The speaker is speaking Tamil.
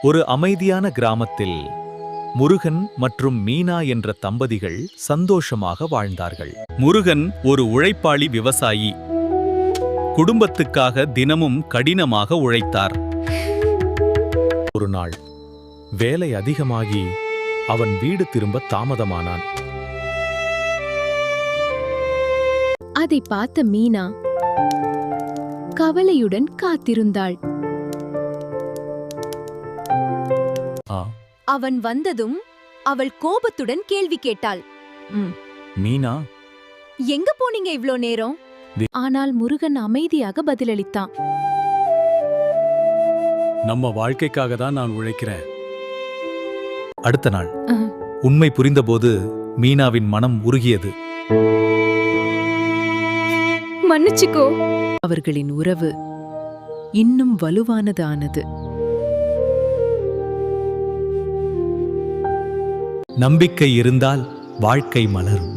ஒரு அமைதியான கிராமத்தில் முருகன் மற்றும் மீனா என்ற தம்பதிகள் சந்தோஷமாக வாழ்ந்தார்கள். முருகன் ஒரு உழைப்பாளி விவசாயி. குடும்பத்துக்காக தினமும் கடினமாக உழைத்தார். ஒரு நாள் வேலை அதிகமாகி அவன் வீடு திரும்ப தாமதமானான். அதை பார்த்த மீனா கவலையுடன் காத்திருந்தாள். அவன் வந்ததும் அவள் கோபத்துடன் கேள்வி கேட்டாள். மீனா, எங்க போனீங்க இவ்ளோ நேரம்? ஆனால் முருகன் அமைதியாக பதிலளித்தான். நம்ம வாழ்க்கைக்காக தான் நான் உழைக்கிறேன். அடுத்த நாள் உண்மை புரிந்தபோது மீனாவின் மனம் உருகியது. மன்னிச்சுக்கோ. அவர்களின் உறவு இன்னும் வலுவானதானது. நம்பிக்கை இருந்தால் வாழ்க்கை மலரும்.